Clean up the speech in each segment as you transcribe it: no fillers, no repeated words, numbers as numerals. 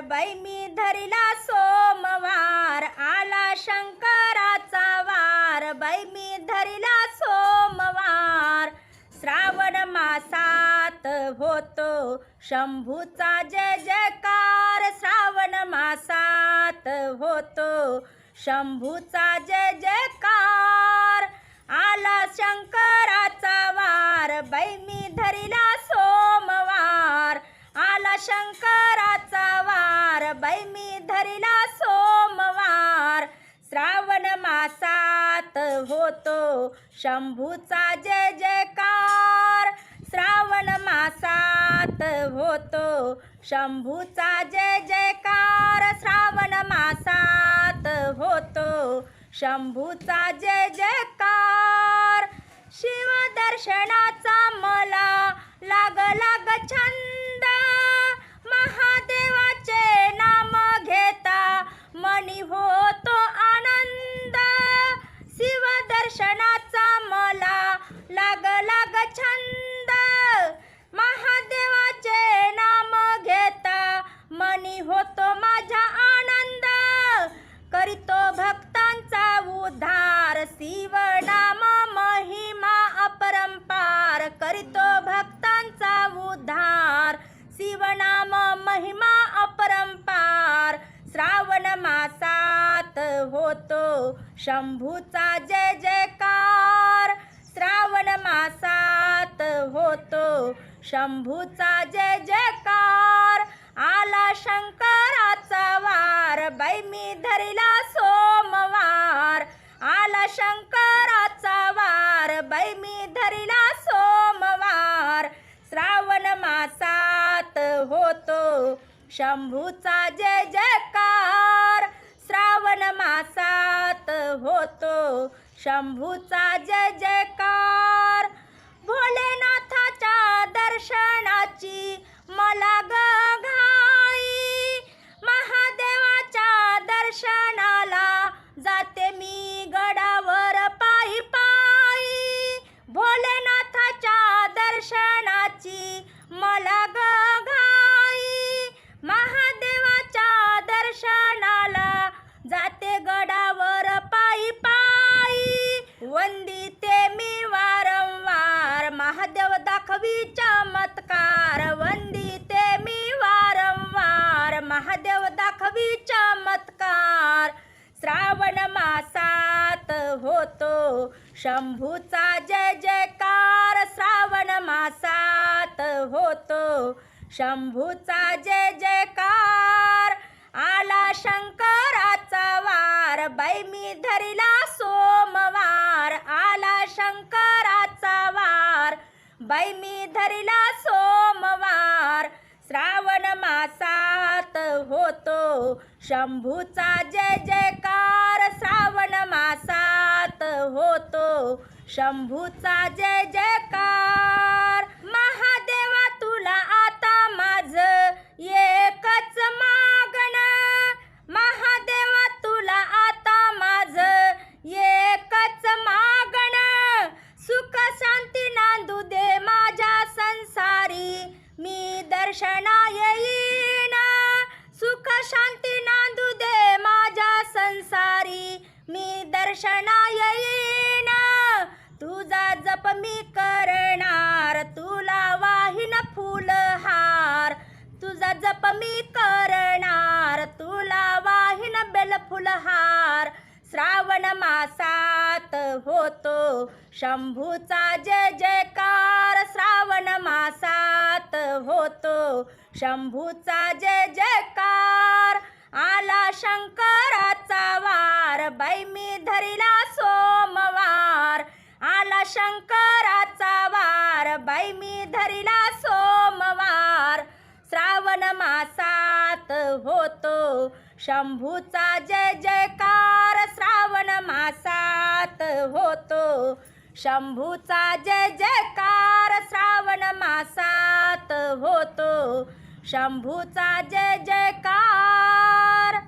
बाई मी धरिला सोमवार, आला शंकराचा वार, बाई मी धरिला सोमवार। श्रावण मासात होतो शंभूचा जय जयकार, श्रावण मासात होतो शंभूचा जय जयकार। आला शंकराचा वार, बाई मी धरिला सोमवार, आला शंकराचा वार, बाई मी धरिला सोमवार। श्रावण मासात होतो शंभूचा जय जयकार, श्रावण मासात होतो शंभूचा जय जयकार, श्रावण मासात होतो शंभूचा जय जयकार। शिव दर्शनाचा मला लागला ग छंद, महादेवाचे नाम घेता मनी होतो आनंद। शिव दर्शनाचा मला लागला ग छंद, महादेवाचे नाम घेता मनी होतो माझा आनंद। करीतो भक्तांचा उद्धार, शिव नाम महिमा अपरंपार, करीतो भक्तांचा उद्धार, शिव नाम महिमा अपरंपार। श्रावण मासात होतो शंभूचा जय जयकार, श्रावण मासात होतो शंभूचा जय जयकार। आला शंकराचा वार, बाई मी धरिला सोमवार, आला शंकराचा वार, बाई मी धरिला सोमवार। श्रावण मासात होतो शंभूचा जय जयकार, श्रावण मासात होतो शंभूचा जय जयकार। भोलेनाथाच्या दर्शनाची मला ग घाई, महादेवाच्या दर्शनाला जाते मी गडावर पायी पायी। भोलेनाथाच्या दर्शनाची मला ग घाई, महादेवाच्या दर्शनाला जाते गडावर पायी पायी। वंदिते मी वारंवार, महादेव दाखवी चमत्कार, वंदिते मी वारंवार, महादेव दाखवी चमत्कार। श्रावण मासात होतो शंभूचा जय जयकार, श्रावण मासात होतो शंभूचा जय जयकार। आला शंकराचा वार, बाई मी धरिला सोमवार, आला शंकराचा वार, बाई मी धरिला सोमवार। श्रावण मासात होतो शंभूचा जय जयकार, श्रावण मासात होतो शंभूचा जय जयकार। महादेवा तुला आता माझं एकच मागणं, महादेवा तुला आता माझं एकच मागणं। सुख शांती नांदू दे माझ्या संसारी, मी दर्शना येईन। सुख शांती नांदू दे माझ्या संसारी, मी दर्शना येईन। तुझा जप मी करणार, तुला वाहीन फुलहार, तुझा जप मी करणार, तुला वाहीन बेलफुलहार। श्रावण मासात होतो शंभूचा जय जयकार, श्रावण मासात होतो शंभूचा जय जयकार। आला शंकराचा वार, बाई मी धरिला सोमवार, आला शंकराचा वार, बाई मी धरिला सोमवार। श्रावण मासात होतो शंभूचा जय जयकार, श्रावण मासात होतो शंभूचा जय जयकार, श्रावण मासात होतो शंभूचा जय जयकार।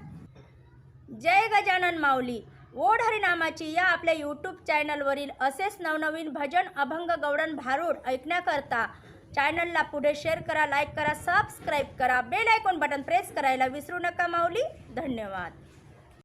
जय गजानन माऊली। ओढ हरिनामाची या आपल्या यूट्यूब चॅनलवरील असेच नवनवीन भजन, अभंग, गवळण, भारूड ऐकण्याकरता चॅनलला पुढे शेअर करा, लाईक करा, सबस्क्राईब करा, बेल आयकॉन बटन प्रेस करायला विसरू नका माऊली. धन्यवाद.